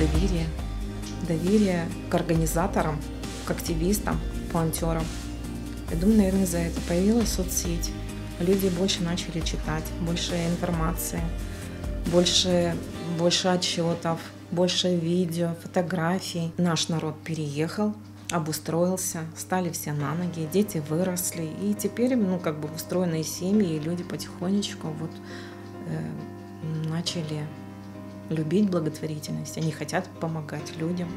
доверие. Доверие к организаторам, к активистам, к волонтерам. Я думаю, наверное, за это появилась соцсеть. Люди больше начали читать, больше информации, больше отчетов, больше видео, фотографий. Наш народ переехал, обустроился, стали все на ноги, дети выросли. И теперь, устроенные семьи, и люди потихонечку начали любить благотворительность. Они хотят помогать людям.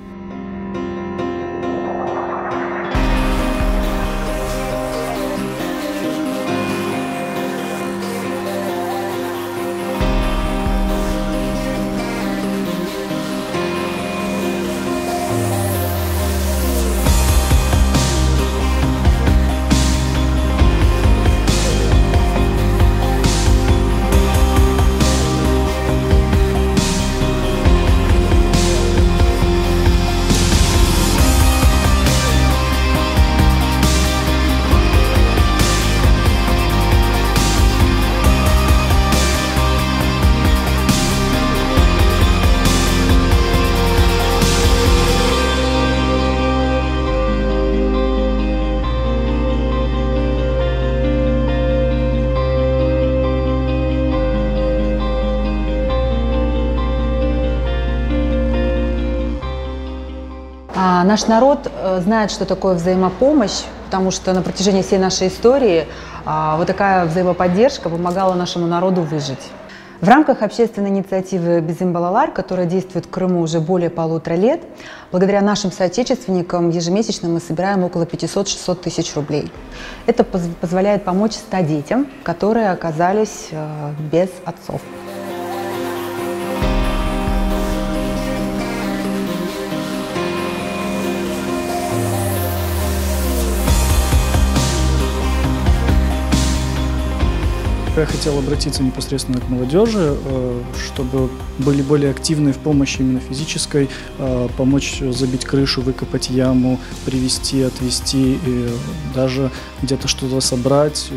Наш народ знает, что такое взаимопомощь, потому что на протяжении всей нашей истории вот такая взаимоподдержка помогала нашему народу выжить. В рамках общественной инициативы «Bizim Balalar», которая действует в Крыму уже более 1,5 лет, благодаря нашим соотечественникам ежемесячно мы собираем около 500-600 тысяч рублей. Это позволяет помочь 100 детям, которые оказались без отцов. Я хотел обратиться непосредственно к молодежи, чтобы были более активны в помощи именно физической, помочь забить крышу, выкопать яму, привезти, отвезти, и даже где-то что-то собрать,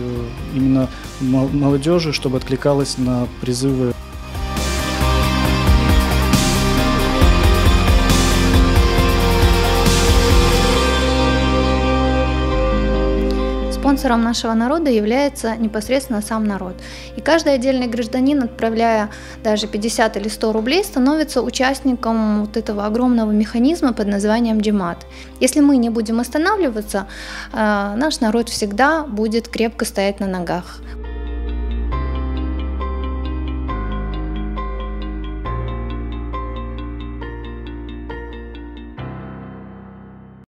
именно молодежи, чтобы откликалась на призывы. Спонсором нашего народа является непосредственно сам народ. И каждый отдельный гражданин, отправляя даже 50 или 100 рублей, становится участником вот этого огромного механизма под названием Джимат. Если мы не будем останавливаться, наш народ всегда будет крепко стоять на ногах.